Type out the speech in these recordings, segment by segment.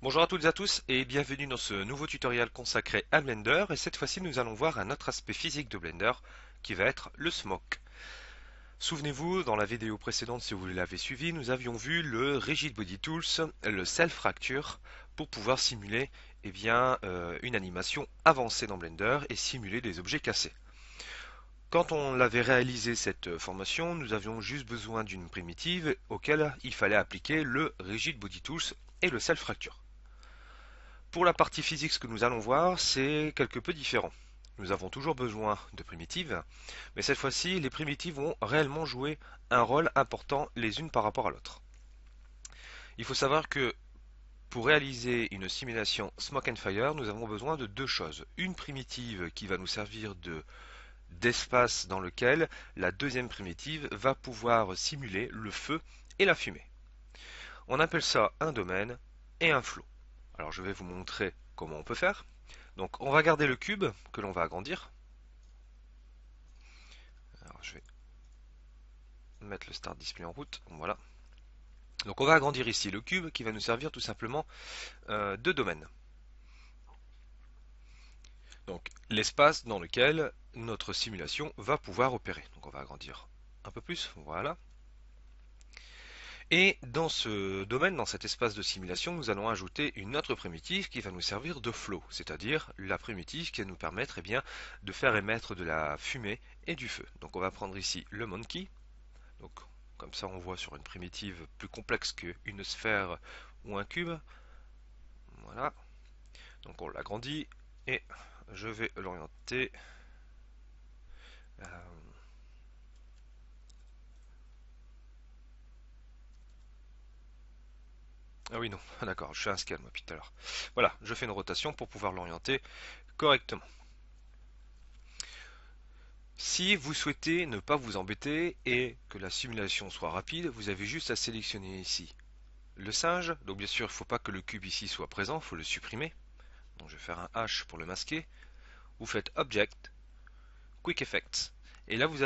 Bonjour à toutes et à tous et bienvenue dans ce nouveau tutoriel consacré à Blender et cette fois-ci nous allons voir un autre aspect physique de Blender qui va être le smoke. Souvenez-vous, dans la vidéo précédente si vous l'avez suivi, nous avions vu le Rigid Body Tools, le Self Fracture pour pouvoir simuler une animation avancée dans Blender et simuler des objets cassés. Quand on l'avait réalisé cette formation, nous avions juste besoin d'une primitive auquel il fallait appliquer le Rigid Body Tools et le Self Fracture. Pour la partie physique, ce que nous allons voir, c'est quelque peu différent. Nous avons toujours besoin de primitives, mais cette fois-ci, les primitives vont réellement jouer un rôle important les unes par rapport à l'autre. Il faut savoir que pour réaliser une simulation Smoke and Fire, nous avons besoin de deux choses. Une primitive qui va nous servir d'espace dans lequel la deuxième primitive va pouvoir simuler le feu et la fumée. On appelle ça un domaine et un flow. Alors je vais vous montrer comment on peut faire. Donc on va garder le cube que l'on va agrandir. Alors je vais mettre le start display en route. Voilà. Donc on va agrandir ici le cube qui va nous servir tout simplement de domaine. Donc l'espace dans lequel notre simulation va pouvoir opérer. Donc on va agrandir un peu plus. Voilà. Et dans ce domaine, dans cet espace de simulation, nous allons ajouter une autre primitive qui va nous servir de flow, c'est-à-dire la primitive qui va nous permettre de faire émettre de la fumée et du feu. Donc on va prendre ici le monkey. Donc comme ça on voit sur une primitive plus complexe qu'une sphère ou un cube. Voilà. Donc on l'agrandit et je vais l'orienter. euh, Ah oui non, d'accord, je fais un scan moi depuis tout à l'heure. Voilà, je fais une rotation pour pouvoir l'orienter correctement. Si vous souhaitez ne pas vous embêter et que la simulation soit rapide, vous avez juste à sélectionner ici le singe. Donc bien sûr, il ne faut pas que le cube ici soit présent, il faut le supprimer. Donc je vais faire un H pour le masquer. Vous faites Object, Quick Effects. Et là vous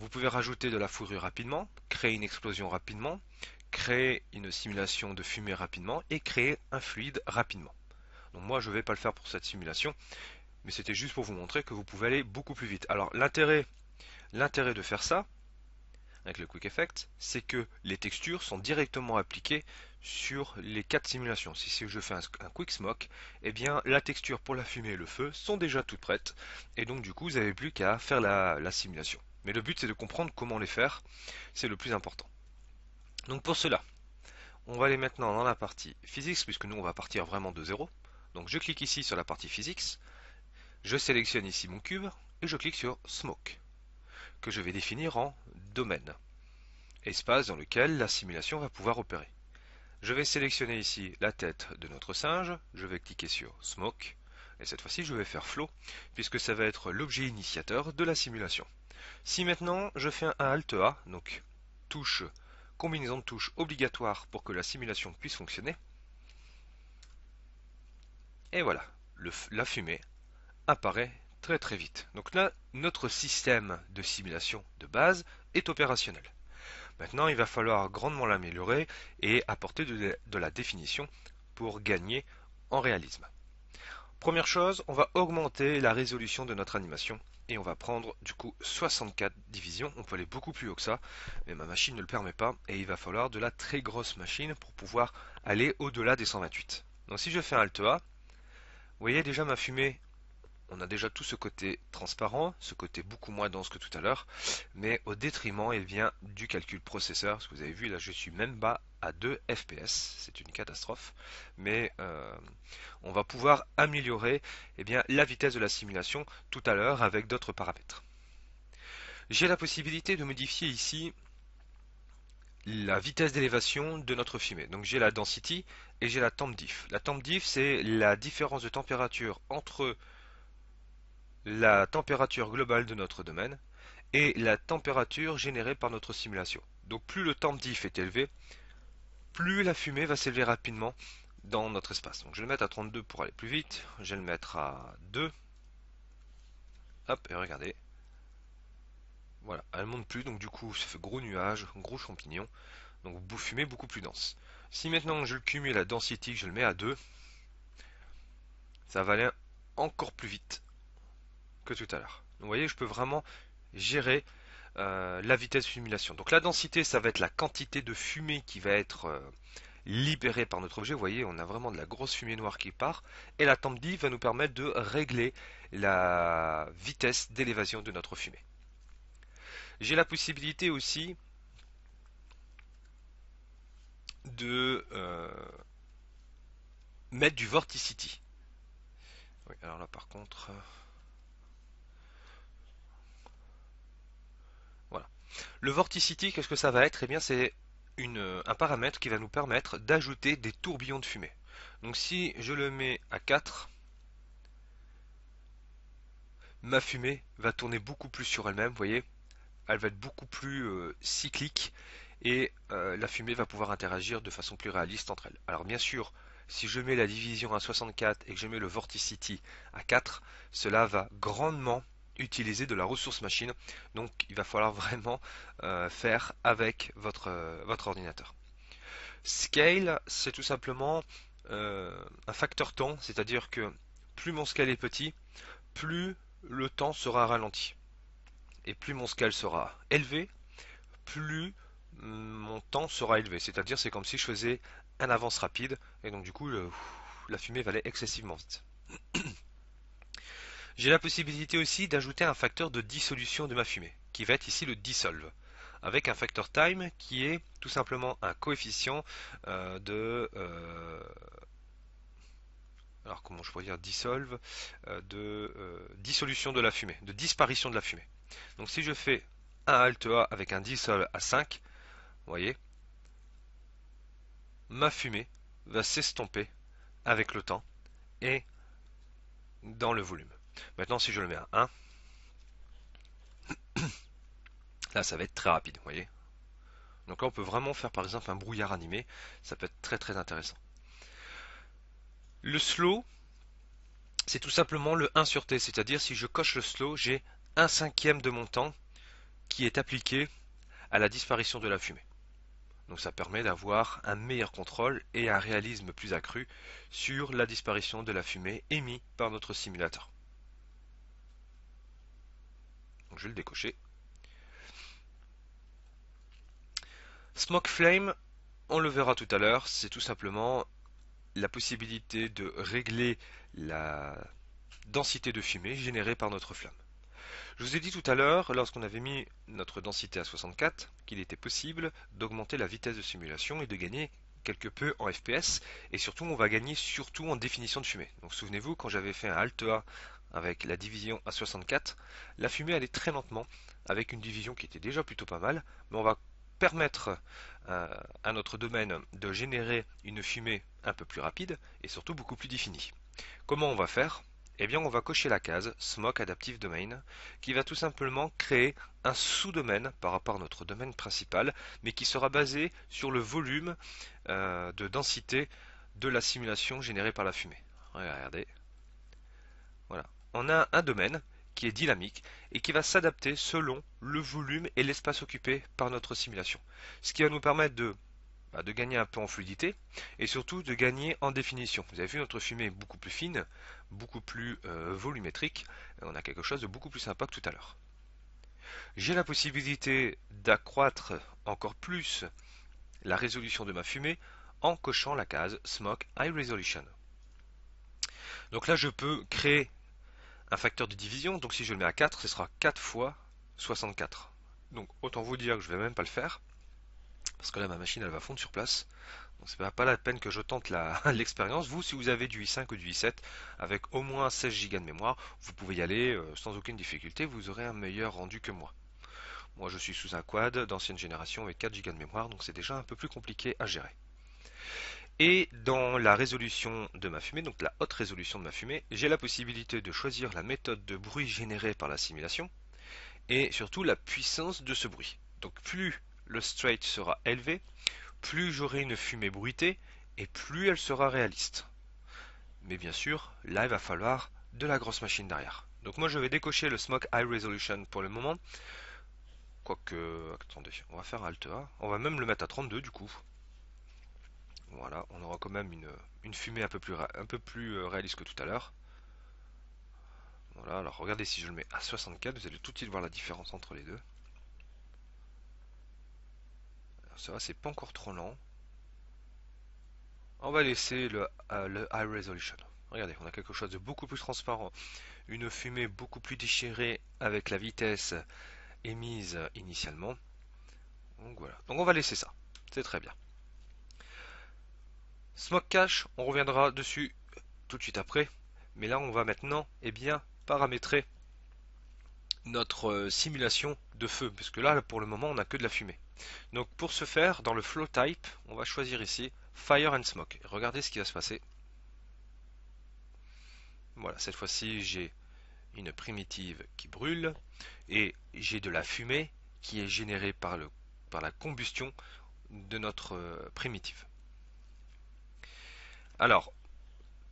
pouvez rajouter de la fourrure rapidement, créer une explosion rapidement, créer une simulation de fumée rapidement et créer un fluide rapidement. Donc moi je ne vais pas le faire pour cette simulation, mais c'était juste pour vous montrer que vous pouvez aller beaucoup plus vite. Alors l'intérêt de faire ça, avec le Quick Effect, c'est que les textures sont directement appliquées sur les quatre simulations. Si je fais un Quick Smoke, eh bien la texture pour la fumée et le feu sont déjà toutes prêtes, et donc du coup vous n'avez plus qu'à faire la simulation. Mais le but c'est de comprendre comment les faire, c'est le plus important. Donc pour cela, on va aller maintenant dans la partie Physics, puisque nous on va partir vraiment de zéro. Donc je clique ici sur la partie Physics, je sélectionne ici mon cube, et je clique sur Smoke, que je vais définir en domaine, espace dans lequel la simulation va pouvoir opérer. Je vais sélectionner ici la tête de notre singe, je vais cliquer sur Smoke, et cette fois-ci je vais faire Flow, puisque ça va être l'objet initiateur de la simulation. Si maintenant je fais un Alt A, donc touche, combinaison de touches obligatoire pour que la simulation puisse fonctionner, et voilà, la fumée apparaît très très vite. Donc là, notre système de simulation de base est opérationnel. Maintenant, il va falloir grandement l'améliorer et apporter de la définition pour gagner en réalisme. Première chose, on va augmenter la résolution de notre animation et on va prendre du coup 64 divisions. On peut aller beaucoup plus haut que ça, mais ma machine ne le permet pas et il va falloir de la très grosse machine pour pouvoir aller au-delà des 128. Donc si je fais un Alt A, vous voyez déjà ma fumée, on a déjà tout ce côté transparent, ce côté beaucoup moins dense que tout à l'heure, mais au détriment du calcul processeur. Ce que vous avez vu là, je suis même bas à 2 fps, c'est une catastrophe, mais on va pouvoir améliorer la vitesse de la simulation tout à l'heure avec d'autres paramètres. J'ai la possibilité de modifier ici la vitesse d'élévation de notre fumée. Donc j'ai la density et j'ai la temp diff. La temp diff, c'est la différence de température entre la température globale de notre domaine et la température générée par notre simulation. Donc plus le temp diff est élevé, plus la fumée va s'élever rapidement dans notre espace. Donc je vais le mettre à 32 pour aller plus vite, je vais le mettre à 2, hop, et regardez, voilà, elle monte plus, donc du coup ça fait gros nuages, gros champignons, donc vous fumez beaucoup plus dense. Si maintenant je le cumule à density, je le mets à 2, ça va aller encore plus vite que tout à l'heure. Vous voyez, je peux vraiment gérer la vitesse de simulation. Donc la densité, ça va être la quantité de fumée qui va être libérée par notre objet. Vous voyez, on a vraiment de la grosse fumée noire qui part. Et la temp div va nous permettre de régler la vitesse d'élévation de notre fumée. J'ai la possibilité aussi de mettre du vorticity. Oui, alors là par contre, voilà. Le vorticity, qu'est-ce que ça va être? Eh bien, c'est un paramètre qui va nous permettre d'ajouter des tourbillons de fumée. Donc si je le mets à 4, ma fumée va tourner beaucoup plus sur elle-même, vous voyez, elle va être beaucoup plus cyclique et la fumée va pouvoir interagir de façon plus réaliste entre elles. Alors bien sûr, si je mets la division à 64 et que je mets le vorticity à 4, cela va grandement utiliser de la ressource machine, donc il va falloir vraiment faire avec votre ordinateur. Scale, c'est tout simplement un facteur temps, c'est-à-dire que plus mon scale est petit, plus le temps sera ralenti. Et plus mon scale sera élevé, plus mon temps sera élevé. C'est-à-dire c'est comme si je faisais un avance rapide, et donc du coup la fumée va aller excessivement vite. J'ai la possibilité aussi d'ajouter un facteur de dissolution de ma fumée, qui va être ici le dissolve, avec un facteur time qui est tout simplement un coefficient de alors comment je pourrais dire dissolve de dissolution de la fumée, de disparition de la fumée. Donc si je fais un Alt A avec un dissolve à 5, vous voyez, ma fumée va s'estomper avec le temps et dans le volume. Maintenant si je le mets à 1, là ça va être très rapide, vous voyez. Donc là on peut vraiment faire par exemple un brouillard animé, ça peut être très très intéressant. Le slow, c'est tout simplement le 1 sur t, c'est-à-dire si je coche le slow, j'ai 1/5 de mon temps qui est appliqué à la disparition de la fumée. Donc ça permet d'avoir un meilleur contrôle et un réalisme plus accru sur la disparition de la fumée émise par notre simulateur. Donc je vais le décocher. Smoke Flame, on le verra tout à l'heure, c'est tout simplement la possibilité de régler la densité de fumée générée par notre flamme. Je vous ai dit tout à l'heure, lorsqu'on avait mis notre densité à 64, qu'il était possible d'augmenter la vitesse de simulation et de gagner quelque peu en FPS, et surtout on va gagner surtout en définition de fumée. Donc souvenez-vous, quand j'avais fait un Alt A avec la division à 64, la fumée allait très lentement, avec une division qui était déjà plutôt pas mal, mais on va permettre à notre domaine de générer une fumée un peu plus rapide et surtout beaucoup plus définie. Comment on va faire? Eh bien, on va cocher la case Smoke Adaptive Domain qui va tout simplement créer un sous-domaine par rapport à notre domaine principal, mais qui sera basé sur le volume de densité de la simulation générée par la fumée. Regardez. Voilà. On a un domaine qui est dynamique et qui va s'adapter selon le volume et l'espace occupé par notre simulation. Ce qui va nous permettre de gagner un peu en fluidité et surtout de gagner en définition. Vous avez vu, notre fumée est beaucoup plus fine, beaucoup plus volumétrique, et on a quelque chose de beaucoup plus sympa que tout à l'heure. J'ai la possibilité d'accroître encore plus la résolution de ma fumée en cochant la case Smoke High Resolution. Donc là je peux créer un facteur de division, donc si je le mets à 4, ce sera 4 fois 64. Donc autant vous dire que je ne vais même pas le faire, parce que là ma machine elle va fondre sur place. Donc c'est pas la peine que je tente l'expérience. Vous, si vous avez du i5 ou du i7 avec au moins 16 Go de mémoire, vous pouvez y aller sans aucune difficulté, vous aurez un meilleur rendu que moi. Moi je suis sous un quad d'ancienne génération avec 4 Go de mémoire, donc c'est déjà un peu plus compliqué à gérer. Et dans la résolution de ma fumée, donc la haute résolution de ma fumée, j'ai la possibilité de choisir la méthode de bruit générée par la simulation et surtout la puissance de ce bruit. Donc plus le straight sera élevé, plus j'aurai une fumée bruitée et plus elle sera réaliste. Mais bien sûr, là il va falloir de la grosse machine derrière. Donc moi je vais décocher le Smoke High Resolution pour le moment. Quoique, attendez, on va faire Alt A. On va même le mettre à 32 du coup. Voilà, on aura quand même une fumée un peu plus réaliste que tout à l'heure. Voilà, alors regardez, si je le mets à 64, vous allez tout de suite voir la différence entre les deux. Alors, ça va, c'est pas encore trop lent. On va laisser le high resolution. Regardez, on a quelque chose de beaucoup plus transparent, une fumée beaucoup plus déchirée avec la vitesse émise initialement. Donc voilà, donc on va laisser ça, c'est très bien. Smoke cache, on reviendra dessus tout de suite après, mais là on va maintenant paramétrer notre simulation de feu, puisque là pour le moment on n'a que de la fumée. Donc pour ce faire, dans le flow type, on va choisir ici Fire and Smoke. Regardez ce qui va se passer. Voilà, cette fois-ci j'ai une primitive qui brûle et j'ai de la fumée qui est générée par la combustion de notre primitive. Alors,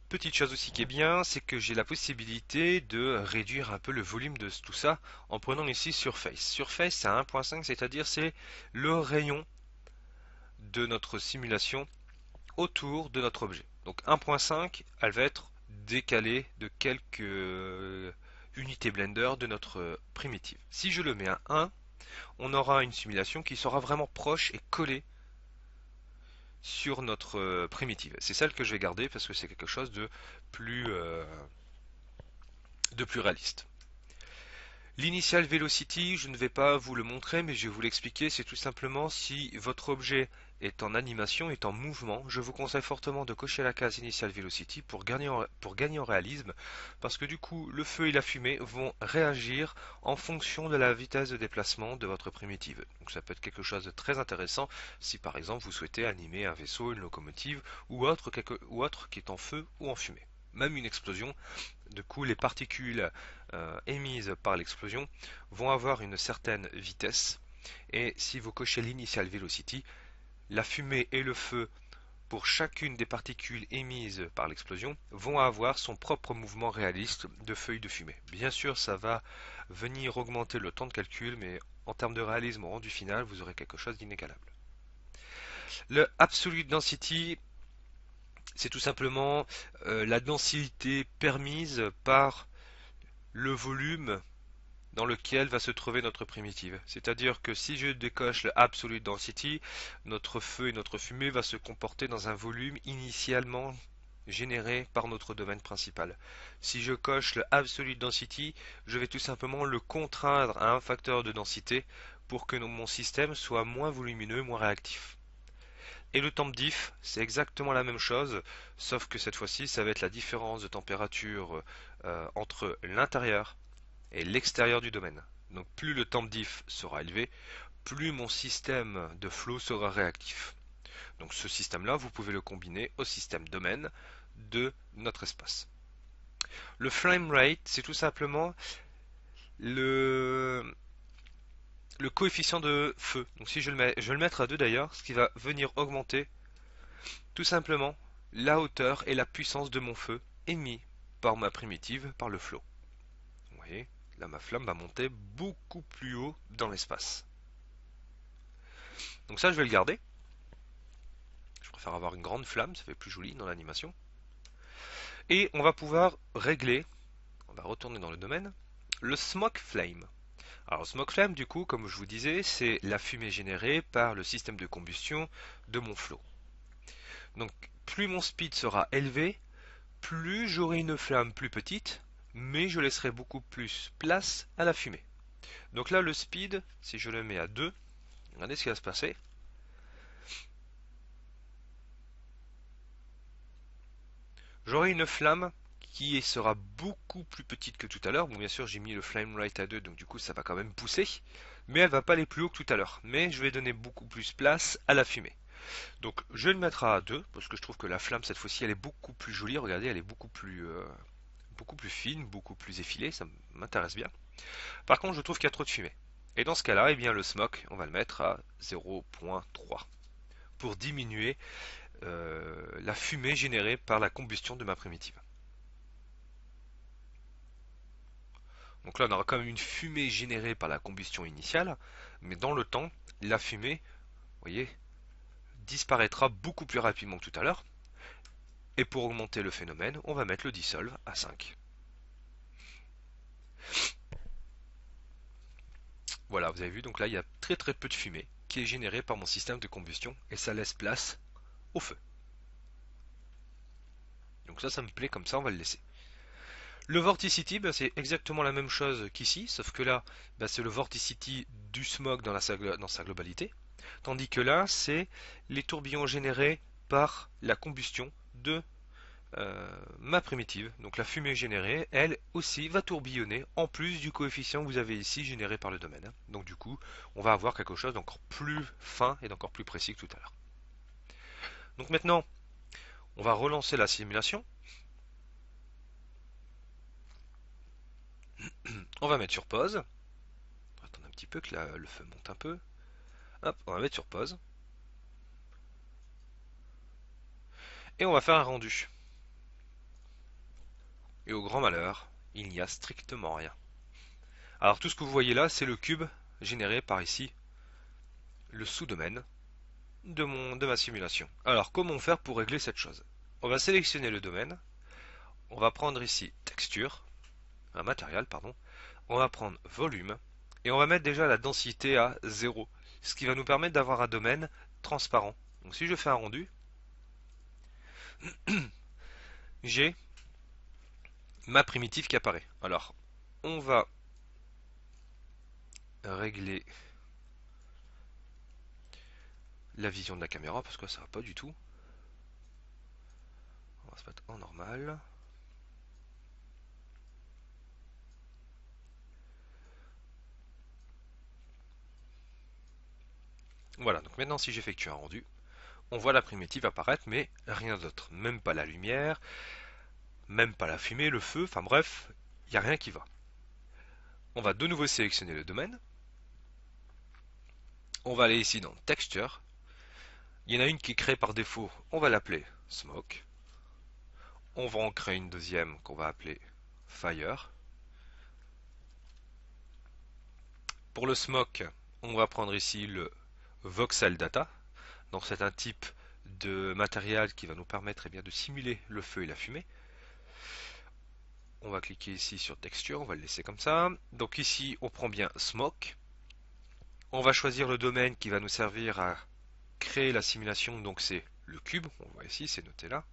petite chose aussi qui est bien, c'est que j'ai la possibilité de réduire un peu le volume de tout ça en prenant ici Surface. Surface c'est à 1.5, c'est-à-dire c'est le rayon de notre simulation autour de notre objet. Donc 1.5, elle va être décalée de quelques unités Blender de notre primitive. Si je le mets à 1, on aura une simulation qui sera vraiment proche et collée sur notre primitive. C'est celle que je vais garder parce que c'est quelque chose de plus réaliste. L'initial velocity, je ne vais pas vous le montrer, mais je vais vous l'expliquer. C'est tout simplement si votre objet est en animation, est en mouvement, je vous conseille fortement de cocher la case initial velocity pour gagner en réalisme, parce que du coup, le feu et la fumée vont réagir en fonction de la vitesse de déplacement de votre primitive. Donc ça peut être quelque chose de très intéressant si par exemple vous souhaitez animer un vaisseau, une locomotive ou autre qui est en feu ou en fumée. Même une explosion, du coup, les particules émises par l'explosion vont avoir une certaine vitesse. Et si vous cochez l'initial velocity, la fumée et le feu, pour chacune des particules émises par l'explosion, vont avoir son propre mouvement réaliste de feu et de fumée. Bien sûr, ça va venir augmenter le temps de calcul, mais en termes de réalisme au rendu final, vous aurez quelque chose d'inégalable. Le Absolute Density, c'est tout simplement la densité permise par le volume dans lequel va se trouver notre primitive. C'est-à-dire que si je décoche le Absolute Density, notre feu et notre fumée va se comporter dans un volume initialement généré par notre domaine principal. Si je coche le Absolute Density, je vais tout simplement le contraindre à un facteur de densité pour que mon système soit moins volumineux, moins réactif. Et le temp diff, c'est exactement la même chose, sauf que cette fois-ci, ça va être la différence de température entre l'intérieur et l'extérieur du domaine. Donc plus le temp diff sera élevé, plus mon système de flow sera réactif. Donc ce système-là, vous pouvez le combiner au système domaine de notre espace. Le frame rate, c'est tout simplement le, le coefficient de feu. Donc si je le mets, je vais le mettre à 2 d'ailleurs, ce qui va venir augmenter tout simplement la hauteur et la puissance de mon feu émis par ma primitive, par le flow. Vous voyez, là ma flamme va monter beaucoup plus haut dans l'espace. Donc ça je vais le garder. Je préfère avoir une grande flamme, ça fait plus joli dans l'animation. Et on va pouvoir régler, on va retourner dans le domaine, le smoke flame. Alors smoke flame du coup, comme je vous disais, c'est la fumée générée par le système de combustion de mon flow. Donc plus mon speed sera élevé, plus j'aurai une flamme plus petite, mais je laisserai beaucoup plus place à la fumée. Donc là le speed, si je le mets à 2, regardez ce qui va se passer. J'aurai une flamme qui sera beaucoup plus petite que tout à l'heure. Bon, bien sûr, j'ai mis le flame rate à 2, donc du coup, ça va quand même pousser. Mais elle va pas aller plus haut que tout à l'heure. Mais je vais donner beaucoup plus place à la fumée. Donc, je vais le mettre à 2, parce que je trouve que la flamme, cette fois-ci, elle est beaucoup plus jolie. Regardez, elle est beaucoup plus fine, beaucoup plus effilée. Ça m'intéresse bien. Par contre, je trouve qu'il y a trop de fumée. Et dans ce cas-là, eh bien, le smoke, on va le mettre à 0.3 pour diminuer la fumée générée par la combustion de ma primitive. Donc là, on aura quand même une fumée générée par la combustion initiale, mais dans le temps, la fumée, vous voyez, disparaîtra beaucoup plus rapidement que tout à l'heure. Et pour augmenter le phénomène, on va mettre le dissolve à 5. Voilà, vous avez vu, donc là il y a très très peu de fumée qui est générée par mon système de combustion et ça laisse place au feu. Donc ça me plaît, comme ça on va le laisser. Le Vorticity, c'est exactement la même chose qu'ici, sauf que là, c'est le Vorticity du smog dans sa globalité, tandis que là, c'est les tourbillons générés par la combustion de ma primitive. Donc la fumée générée, elle aussi, va tourbillonner en plus du coefficient que vous avez ici généré par le domaine. Donc du coup, on va avoir quelque chose d'encore plus fin et d'encore plus précis que tout à l'heure. Donc maintenant, on va relancer la simulation. On va mettre sur pause. On va attendre un petit peu que le feu monte un peu. Hop, on va mettre sur pause. Et on va faire un rendu. Et au grand malheur, il n'y a strictement rien. Alors tout ce que vous voyez là, c'est le cube généré par ici, le sous-domaine de ma simulation. Alors comment faire pour régler cette chose? On va sélectionner le domaine, on va prendre ici texture, un matériel, pardon, on va prendre volume, et on va mettre déjà la densité à 0, ce qui va nous permettre d'avoir un domaine transparent. Donc si je fais un rendu, j'ai ma primitive qui apparaît. Alors, on va régler la vision de la caméra parce que ça va pas du tout. On va se mettre en normal. Voilà, donc maintenant si j'effectue un rendu, on voit la primitive apparaître, mais rien d'autre. Même pas la lumière, même pas la fumée, le feu, enfin bref, il n'y a rien qui va. On va de nouveau sélectionner le domaine. On va aller ici dans Texture. Il y en a une qui est créée par défaut, on va l'appeler Smoke. On va en créer une deuxième qu'on va appeler Fire. Pour le Smoke, on va prendre ici le Voxel Data. Donc c'est un type de matériel qui va nous permettre de simuler le feu et la fumée. On va cliquer ici sur Texture, on va le laisser comme ça. Donc ici, on prend bien Smoke. On va choisir le domaine qui va nous servir à créer la simulation, donc c'est le cube. On voit ici, c'est noté là.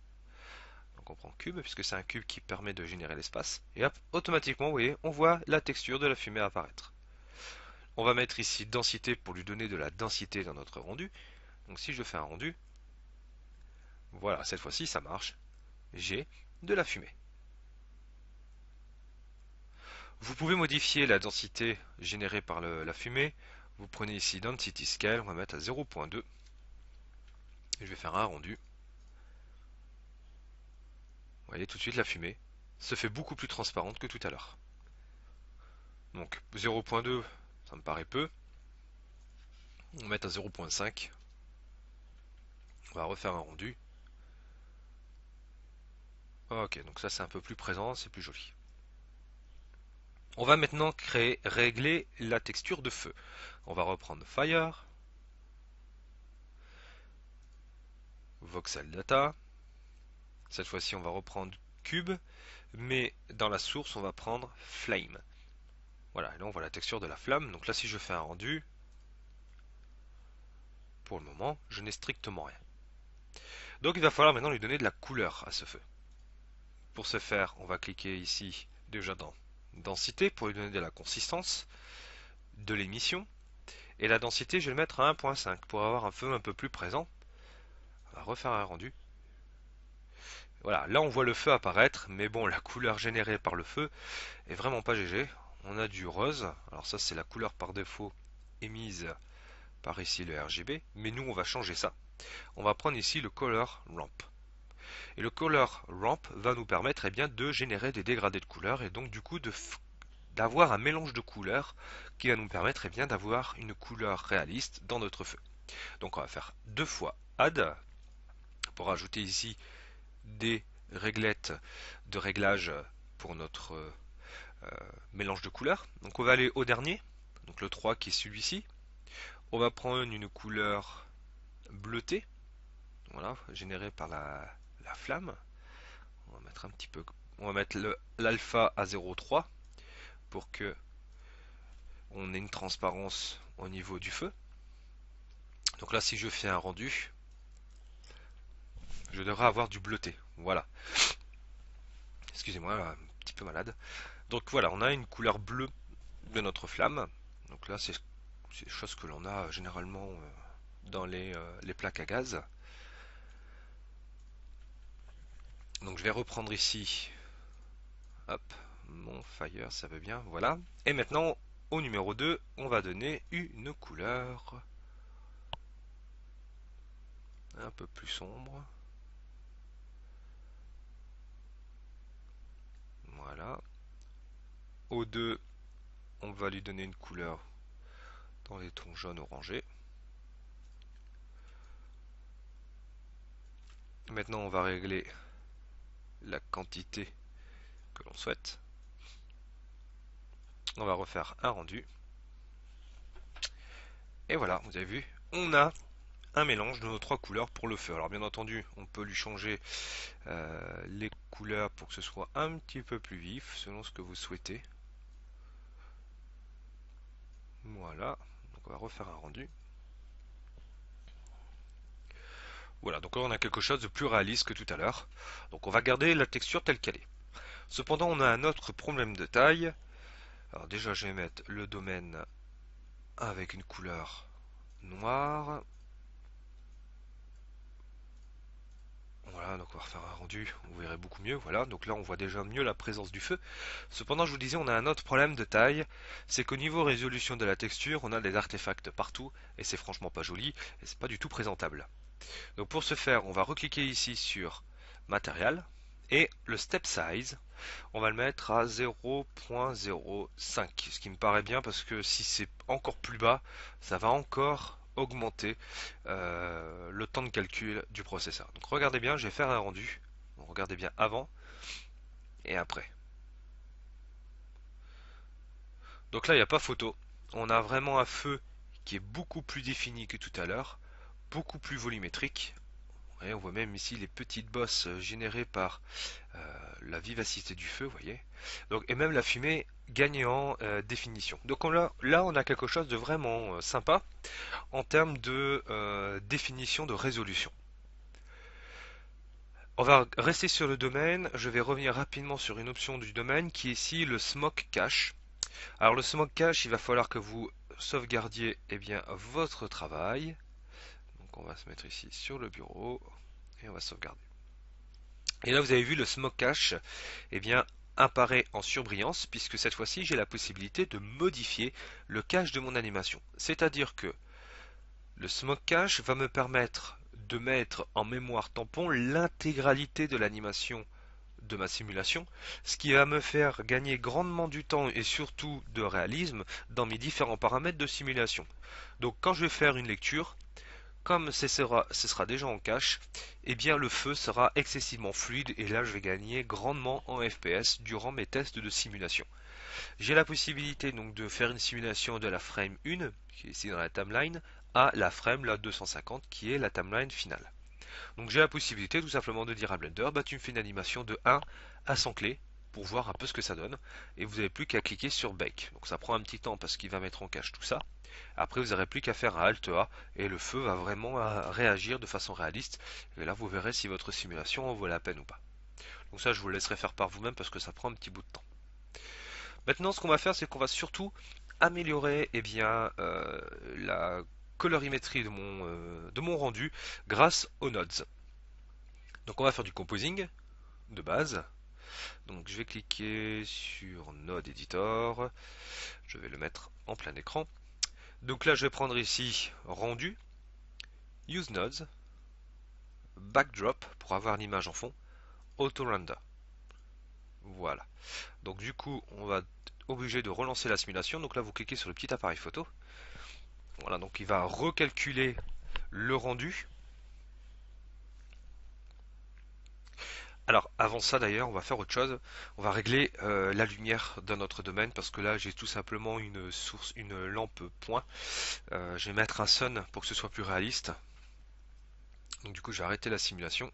Donc on prend cube, puisque c'est un cube qui permet de générer l'espace. Et hop, automatiquement, vous voyez, on voit la texture de la fumée apparaître. On va mettre ici densité pour lui donner de la densité dans notre rendu. Donc si je fais un rendu, voilà, cette fois-ci ça marche. J'ai de la fumée. Vous pouvez modifier la densité générée par la fumée. Vous prenez ici Density Scale, on va mettre à 0.2. Et je vais faire un rendu. Vous voyez tout de suite la fumée se fait beaucoup plus transparente que tout à l'heure. Donc 0.2, ça me paraît peu. On va mettre à 0.5. On va refaire un rendu. Ok, donc ça c'est un peu plus présent, c'est plus joli. On va maintenant régler la texture de feu. On va reprendre Fire, Voxel Data. Cette fois-ci, on va reprendre Cube, mais dans la source, on va prendre Flame. Voilà, et là on voit la texture de la flamme. Donc là, si je fais un rendu, pour le moment, je n'ai strictement rien. Donc il va falloir maintenant lui donner de la couleur à ce feu. Pour ce faire, on va cliquer ici déjà dans Densité pour lui donner de la consistance, de l'émission. Et la densité, je vais le mettre à 1.5 pour avoir un feu un peu plus présent. On va refaire un rendu. Voilà, là on voit le feu apparaître, mais bon, la couleur générée par le feu est vraiment pas GG. On a du rose, alors ça c'est la couleur par défaut émise par ici le RGB, mais nous on va changer ça. On va prendre ici le Color Ramp. Et le Color Ramp va nous permettre de générer des dégradés de couleurs et donc du coup d'avoir un mélange de couleurs qui va nous permettre d'avoir une couleur réaliste dans notre feu. Donc on va faire 2 fois Add pour ajouter ici des réglettes de réglage pour notre mélange de couleurs. Donc on va aller au dernier, donc le 3 qui est celui-ci. On va prendre une couleur bleutée. voilà, généré par la flamme. On va mettre un petit peu, on va mettre l'alpha à 0,3 pour que on ait une transparence au niveau du feu. Donc là, si je fais un rendu, je devrais avoir du bleuté. Voilà. Excusez-moi, un petit peu malade. Donc voilà, on a une couleur bleue de notre flamme. Donc là, c'est des choses que l'on a généralement dans les plaques à gaz. Donc je vais reprendre ici, hop, mon fire, ça veut bien, voilà. Et maintenant, au numéro 2, on va donner une couleur un peu plus sombre. Voilà. Au 2, on va lui donner une couleur dans les tons jaunes orangés. Maintenant, on va régler la quantité que l'on souhaite. On va refaire un rendu. Et voilà, vous avez vu, on a un mélange de nos trois couleurs pour le feu. Alors bien entendu, on peut lui changer les couleurs pour que ce soit un petit peu plus vif, selon ce que vous souhaitez. Voilà, donc on va refaire un rendu. Voilà, donc là on a quelque chose de plus réaliste que tout à l'heure. Donc on va garder la texture telle qu'elle est. Cependant, on a un autre problème de taille. Alors déjà, je vais mettre le domaine avec une couleur noire. Voilà, donc on va refaire un rendu, vous verrez beaucoup mieux. Voilà, donc là on voit déjà mieux la présence du feu. Cependant, je vous disais, on a un autre problème de taille, c'est qu'au niveau résolution de la texture, on a des artefacts partout, et c'est franchement pas joli, et c'est pas du tout présentable. Donc pour ce faire, on va recliquer ici sur Matériel, et le Step Size, on va le mettre à 0.05, ce qui me paraît bien parce que si c'est encore plus bas, ça va encore augmenter le temps de calcul du processeur. Donc regardez bien, je vais faire un rendu. Donc, regardez bien avant et après. Donc là, il n'y a pas photo. On a vraiment un feu qui est beaucoup plus défini que tout à l'heure, beaucoup plus volumétrique. Et on voit même ici les petites bosses générées par la vivacité du feu, vous voyez. Donc, et même la fumée gagne en définition. Donc là, on a quelque chose de vraiment sympa en termes de définition de résolution. On va rester sur le domaine. Je vais revenir rapidement sur une option du domaine qui est ici le Smoke Cache. Alors le Smoke Cache, il va falloir que vous sauvegardiez bien, votre travail. Donc on va se mettre ici sur le bureau et on va sauvegarder. Et là, vous avez vu le Smoke Cache bien, apparaît en surbrillance puisque cette fois-ci, j'ai la possibilité de modifier le cache de mon animation. C'est-à-dire que le Smoke Cache va me permettre de mettre en mémoire tampon l'intégralité de l'animation de ma simulation, ce qui va me faire gagner grandement du temps et surtout de réalisme dans mes différents paramètres de simulation. Donc quand je vais faire une lecture, comme ce sera déjà en cache, bien le feu sera excessivement fluide et là je vais gagner grandement en FPS durant mes tests de simulation. J'ai la possibilité donc de faire une simulation de la frame 1, qui est ici dans la timeline, à la frame la 250 qui est la timeline finale. Donc j'ai la possibilité tout simplement de dire à Blender, tu me fais une animation de 1 à 100 clés pour voir un peu ce que ça donne. Et vous n'avez plus qu'à cliquer sur Bake. Donc ça prend un petit temps parce qu'il va mettre en cache tout ça. Après vous n'aurez plus qu'à faire un Alt A et le feu va vraiment réagir de façon réaliste. Et là vous verrez si votre simulation en vaut la peine ou pas. Donc ça je vous laisserai faire par vous-même parce que ça prend un petit bout de temps. Maintenant ce qu'on va faire c'est qu'on va surtout améliorer la colorimétrie de mon rendu grâce aux nodes. Donc on va faire du composing de base. Donc je vais cliquer sur Node Editor. Je vais le mettre en plein écran. Donc là je vais prendre ici rendu, use nodes, backdrop pour avoir l'image en fond, auto render. Voilà. Donc du coup on va être obligé de relancer la simulation. Donc là vous cliquez sur le petit appareil photo. Voilà, donc il va recalculer le rendu. Alors avant ça d'ailleurs, on va faire autre chose. On va régler la lumière dans notre domaine parce que là j'ai tout simplement une lampe point. Je vais mettre un sun pour que ce soit plus réaliste. Donc du coup, je vais arrêter la simulation.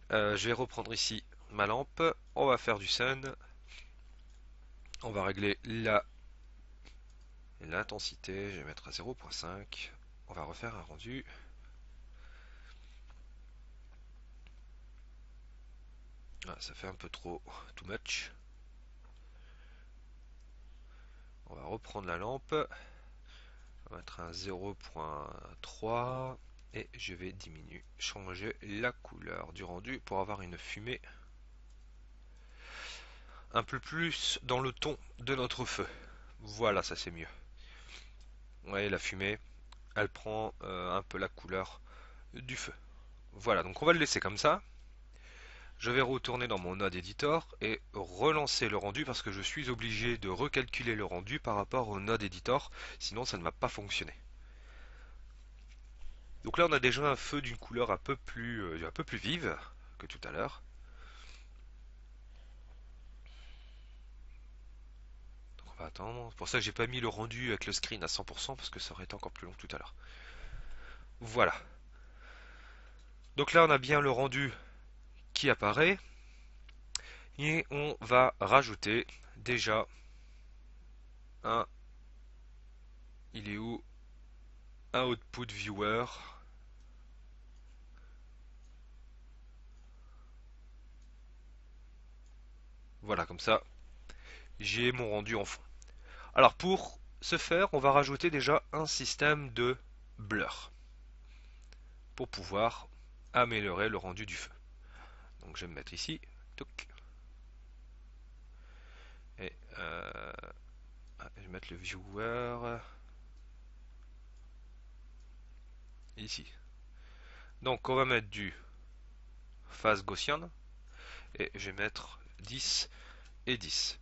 Je vais reprendre ici ma lampe. On va faire du sun. On va régler l'intensité. Je vais mettre à 0.5. On va refaire un rendu. Ah, ça fait un peu trop too much. On va reprendre la lampe. On va mettre un 0.3 et je vais changer la couleur du rendu pour avoir une fumée un peu plus dans le ton de notre feu. Voilà, ça c'est mieux. Vous voyez, la fumée, elle prend un peu la couleur du feu. Voilà, donc on va le laisser comme ça. Je vais retourner dans mon Node Editor et relancer le rendu parce que je suis obligé de recalculer le rendu par rapport au Node Editor, sinon ça ne va pas fonctionner. Donc là on a déjà un feu d'une couleur un peu plus vive que tout à l'heure. Donc on va attendre. C'est pour ça que j'ai pas mis le rendu avec le screen à 100% parce que ça aurait été encore plus long tout à l'heure. Voilà. Donc là on a bien le rendu qui apparaît. Et on va rajouter déjà un... Il est où? Un output viewer. Voilà, comme ça, j'ai mon rendu en fond. Alors pour ce faire, on va rajouter déjà un système de blur pour pouvoir améliorer le rendu du feu. Donc je vais me mettre ici. Touc. Et je vais mettre le viewer ici. Donc on va mettre du phase gaussian et je vais mettre 10 et 10.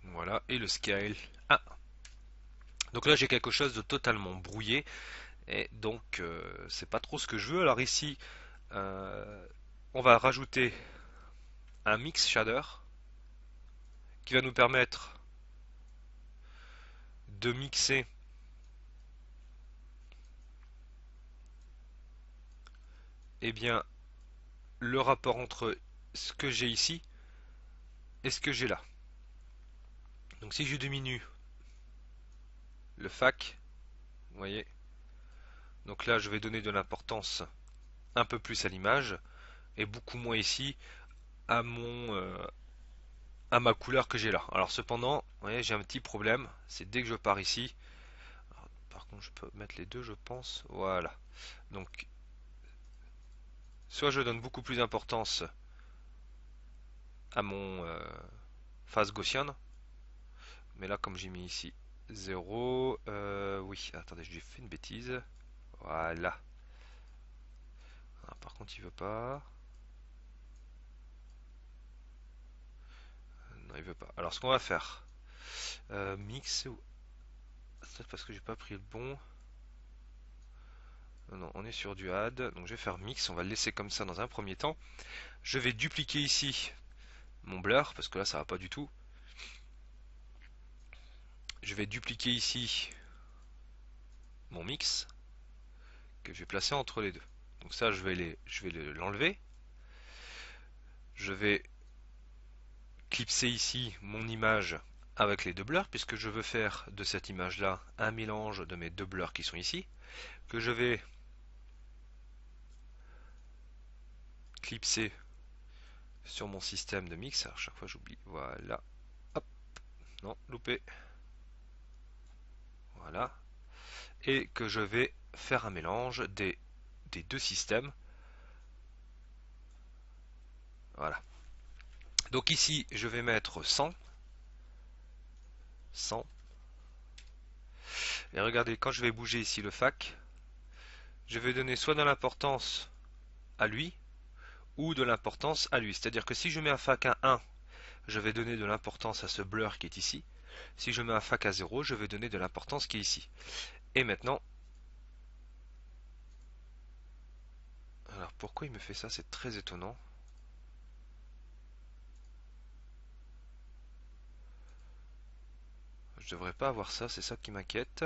Voilà, et le scale 1. Donc là j'ai quelque chose de totalement brouillé et donc c'est pas trop ce que je veux. Alors ici on va rajouter un mix shader qui va nous permettre de mixer eh bien, le rapport entre ce que j'ai ici et ce que j'ai là. Donc si je diminue le FAC, vous voyez, donc là je vais donner de l'importance un peu plus à l'image et beaucoup moins ici à ma couleur que j'ai là. Alors cependant, vous voyez, j'ai un petit problème, c'est dès que je pars ici. Alors, par contre, je peux mettre les deux, je pense. Voilà. Donc, soit je donne beaucoup plus d'importance à mon phase gaussienne, mais là, comme j'ai mis ici 0, oui, attendez, j'ai fait une bêtise. Voilà. Ah, par contre, il veut pas. Non, il veut pas. Alors, ce qu'on va faire, mix, c'est parce que j'ai pas pris le bon. Non, on est sur du add, donc je vais faire mix, on va le laisser comme ça dans un premier temps. Je vais dupliquer ici mon blur, parce que là ça va pas du tout. Je vais dupliquer ici mon mix, que je vais placer entre les deux. Donc ça je vais l'enlever. Je vais clipser ici mon image avec les deux blurs, puisque je veux faire de cette image là un mélange de mes deux blurs qui sont ici, que je vais clipser sur mon système de mix. Alors chaque fois j'oublie, voilà, hop, non, loupé, voilà, et que je vais faire un mélange des deux systèmes. Voilà. Donc ici, je vais mettre 100. 100. Et regardez, quand je vais bouger ici le FAC, je vais donner soit de l'importance à lui, ou de l'importance à lui. C'est-à-dire que si je mets un FAC à 1, je vais donner de l'importance à ce blur qui est ici. Si je mets un FAC à 0, je vais donner de l'importance qui est ici. Et maintenant, alors pourquoi il me fait ça? C'est très étonnant. Je devrais pas avoir ça, c'est ça qui m'inquiète.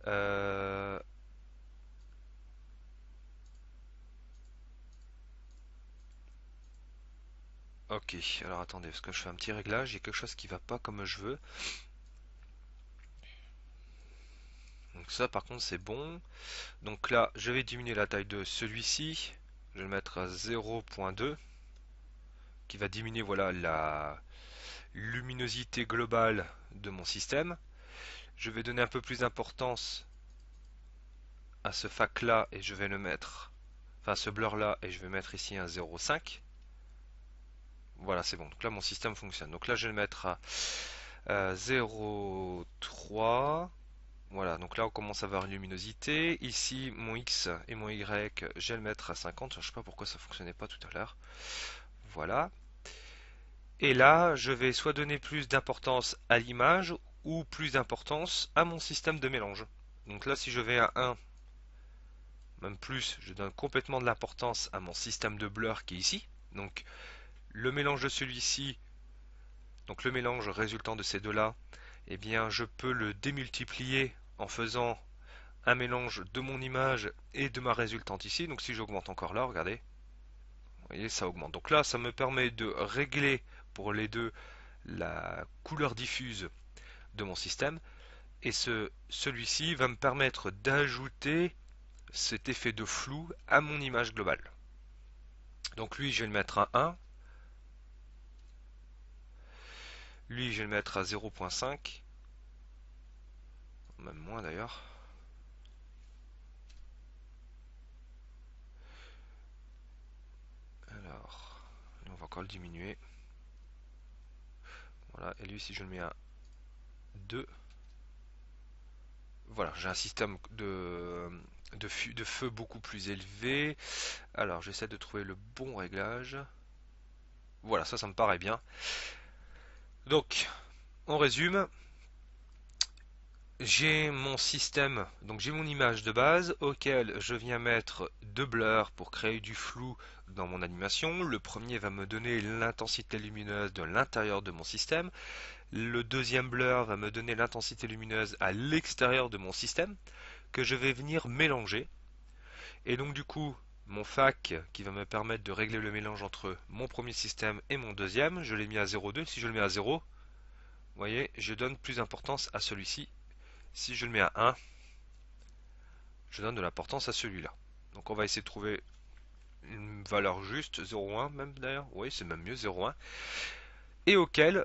Euh, Ok, alors attendez, parce que je fais un petit réglage, il y a quelque chose qui va pas comme je veux. Donc ça par contre c'est bon. Donc là, je vais diminuer la taille de celui-ci. Je vais le mettre à 0.2, qui va diminuer voilà la luminosité globale de mon système. Je vais donner un peu plus d'importance à ce fac là et je vais le mettre, enfin ce blur là, et je vais mettre ici un 0.5. Voilà, c'est bon. Donc là mon système fonctionne. Donc là je vais le mettre à 0.3. Voilà, donc là on commence à avoir une luminosité. Ici, mon X et mon Y, je vais le mettre à 50. Je ne sais pas pourquoi ça ne fonctionnait pas tout à l'heure. Voilà. Et là, je vais soit donner plus d'importance à l'image ou plus d'importance à mon système de mélange. Donc là, si je vais à 1, même plus, je donne complètement de l'importance à mon système de blur qui est ici. Donc le mélange de celui-ci, donc le mélange résultant de ces deux-là, eh bien je peux le démultiplier en faisant un mélange de mon image et de ma résultante ici. Donc si j'augmente encore là, regardez, vous voyez, ça augmente. Donc là, ça me permet de régler pour les deux la couleur diffuse de mon système. Et celui-ci va me permettre d'ajouter cet effet de flou à mon image globale. Donc lui, je vais le mettre à 1. Lui, je vais le mettre à 0.5. Même moins d'ailleurs. Alors, on va encore le diminuer. Voilà, et lui, si je le mets à 2, voilà, j'ai un système de feu beaucoup plus élevé. Alors, j'essaie de trouver le bon réglage. Voilà, ça me paraît bien. Donc, on résume. J'ai mon système, donc j'ai mon image de base auquel je viens mettre deux blurs pour créer du flou dans mon animation. Le premier va me donner l'intensité lumineuse de l'intérieur de mon système. Le deuxième blur va me donner l'intensité lumineuse à l'extérieur de mon système que je vais venir mélanger. Et donc du coup, mon fac qui va me permettre de régler le mélange entre mon premier système et mon deuxième, je l'ai mis à 0,2. Si je le mets à 0, vous voyez, je donne plus d'importance à celui-ci. Si je le mets à 1, je donne de l'importance à celui-là. Donc on va essayer de trouver une valeur juste, 0,1 même d'ailleurs, oui c'est même mieux 0,1, et auquel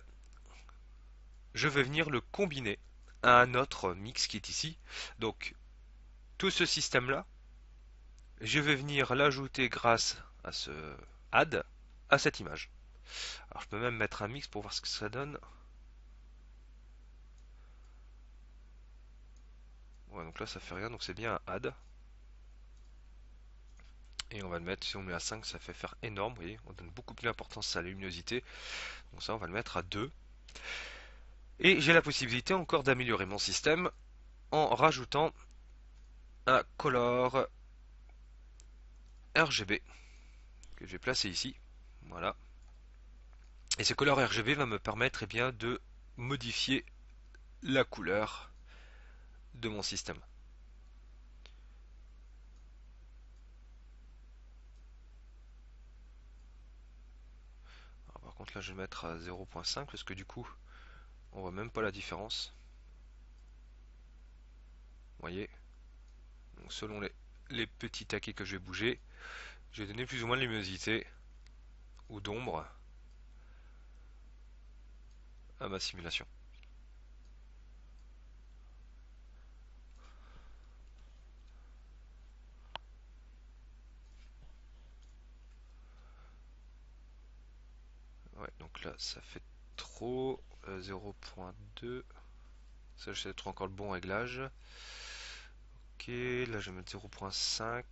je vais venir le combiner à un autre mix qui est ici. Donc tout ce système-là, je vais venir l'ajouter grâce à ce add à cette image. Alors je peux même mettre un mix pour voir ce que ça donne. Ouais, donc là ça fait rien, donc c'est bien un add. Et on va le mettre, si on met à 5, ça fait faire énorme, vous voyez, on donne beaucoup plus d'importance à la luminosité. Donc ça on va le mettre à 2. Et j'ai la possibilité encore d'améliorer mon système en rajoutant un color RGB que je vais placer ici. Voilà. Et ce color RGB va me permettre bien, de modifier la couleur de mon système. Alors, par contre là je vais mettre à 0.5 parce que du coup on voit même pas la différence. Vous voyez. Donc selon les petits taquets que je vais bouger, je vais donner plus ou moins de luminosité ou d'ombre à ma simulation. Ouais, donc là ça fait trop 0.2. Ça, j'essaie de trouver encore le bon réglage. Ok, là je vais mettre 0.5.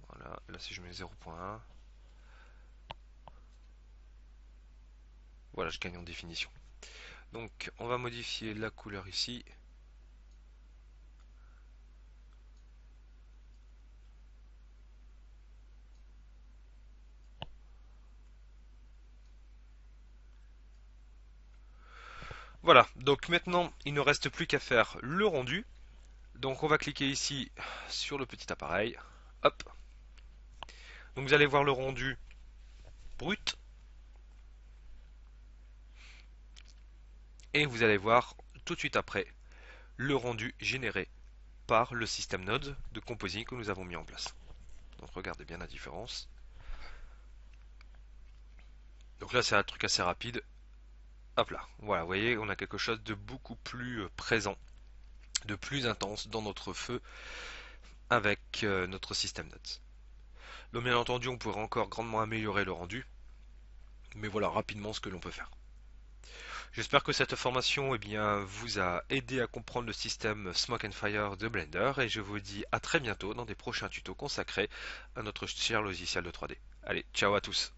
Voilà, là si je mets 0.1, voilà, je gagne en définition. Donc on va modifier la couleur ici. Voilà, donc maintenant il ne reste plus qu'à faire le rendu. Donc on va cliquer ici sur le petit appareil. Hop. Donc vous allez voir le rendu brut. Et vous allez voir tout de suite après le rendu généré par le système Node de composing que nous avons mis en place. Donc regardez bien la différence. Donc là c'est un truc assez rapide. Hop là, voilà, vous voyez, on a quelque chose de beaucoup plus présent, de plus intense dans notre feu avec notre système Node. Donc bien entendu, on pourrait encore grandement améliorer le rendu, mais voilà rapidement ce que l'on peut faire. J'espère que cette formation vous a aidé à comprendre le système Smoke and Fire de Blender et je vous dis à très bientôt dans des prochains tutos consacrés à notre cher logiciel de 3D. Allez, ciao à tous!